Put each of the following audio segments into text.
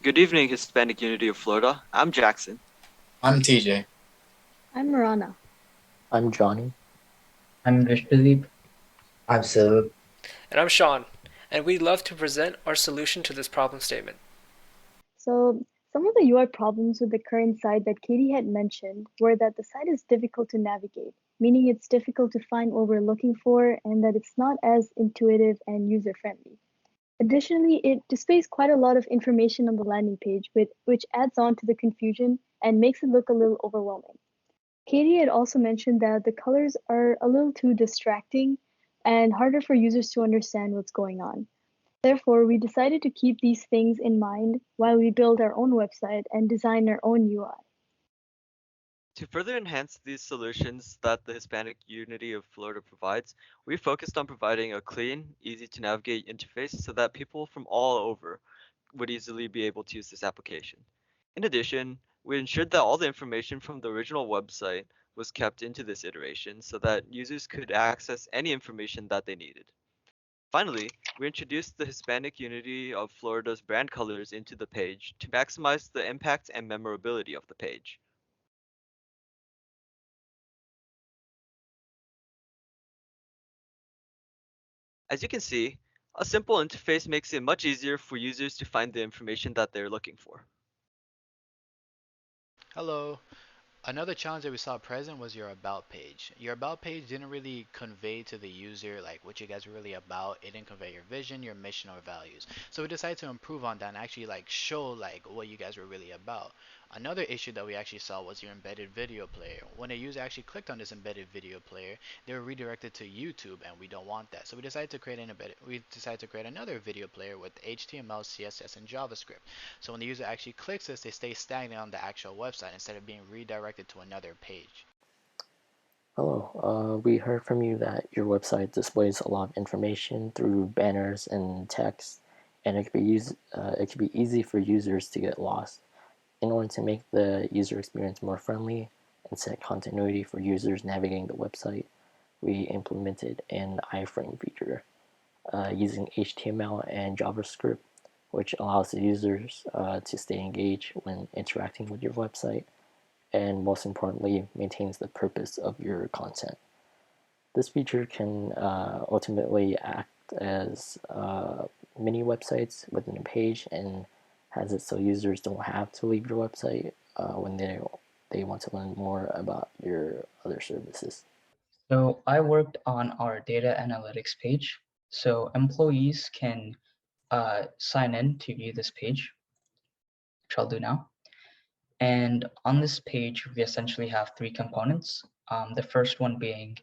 Good evening, Hispanic Unity of Florida. I'm Jackson. I'm TJ. I'm Marana. I'm Johnny. I'm Vishpredeep. I'm Sub. And I'm Sean, and we'd love to present our solution to this problem statement. So, some of the UI problems with the current site that Katie had mentioned were that the site is difficult to navigate, meaning it's difficult to find what we're looking for and that it's not as intuitive and user-friendly. Additionally, it displays quite a lot of information on the landing page, which adds on to the confusion and makes it look a little overwhelming. Katie had also mentioned that the colors are a little too distracting and harder for users to understand what's going on. Therefore, we decided to keep these things in mind while we build our own website and design our own UI. To further enhance these solutions that the Hispanic Unity of Florida provides, we focused on providing a clean, easy to navigate interface so that people from all over would easily be able to use this application. In addition, we ensured that all the information from the original website was kept into this iteration so that users could access any information that they needed. Finally, we introduced the Hispanic Unity of Florida's brand colors into the page to maximize the impact and memorability of the page. As you can see, a simple interface makes it much easier for users to find the information that they're looking for. Hello. Another challenge that we saw present was your about page. Your about page didn't really convey to the user like what you guys were really about. It didn't convey your vision, your mission, or values. So we decided to improve on that and actually like show like what you guys were really about. Another issue that we actually saw was your embedded video player. When a user actually clicked on this embedded video player, they were redirected to YouTube, and we don't want that. So we decided to create another video player with HTML, CSS, and JavaScript. So when the user actually clicks this, they stay stagnant on the actual website instead of being redirected to another page. Hello, we heard from you that your website displays a lot of information through banners and text, and it could be easy for users to get lost. In order to make the user experience more friendly and set continuity for users navigating the website, we implemented an iframe feature using HTML and JavaScript, which allows the users to stay engaged when interacting with your website, and most importantly, maintains the purpose of your content. This feature can ultimately act as mini websites within a page and has it so users don't have to leave your website when they want to learn more about your other services. So I worked on our data analytics page. So employees can sign in to view this page, which I'll do now. And on this page, we essentially have three components. The first one being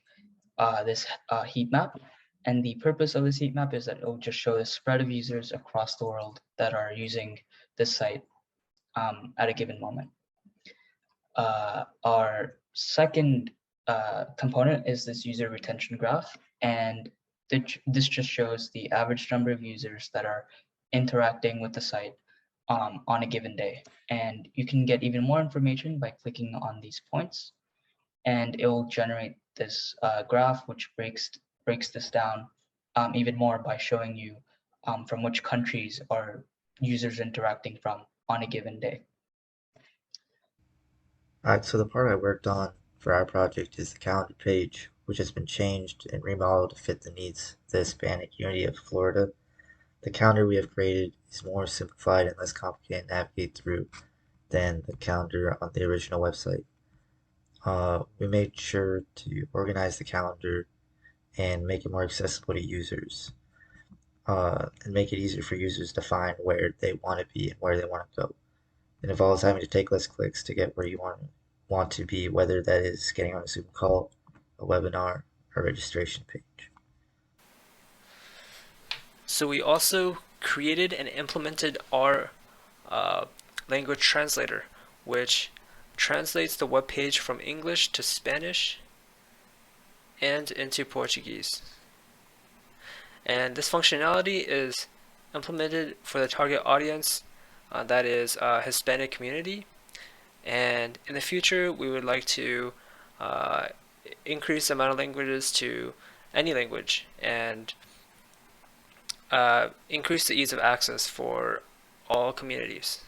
this heat map. And the purpose of this heat map is that it will just show the spread of users across the world that are using this site at a given moment. Our second component is this user retention graph, and this just shows the average number of users that are interacting with the site on a given day. And you can get even more information by clicking on these points, and it will generate this graph which breaks this down even more by showing you from which countries are users interacting from on a given day. Alright, so the part I worked on for our project is the calendar page, which has been changed and remodeled to fit the needs of the Hispanic Unity of Florida. The calendar we have created is more simplified and less complicated to navigate through than the calendar on the original website. We made sure to organize the calendar and make it more accessible to users, and make it easier for users to find where they want to be and where they want to go. It involves having to take less clicks to get where you want to be, whether that is getting on a Zoom call, a webinar, or registration page. So we also created and implemented our language translator, which translates the web page from English to Spanish and into Portuguese. And this functionality is implemented for the target audience, that is Hispanic community. And in the future, we would like to increase the amount of languages to any language and increase the ease of access for all communities.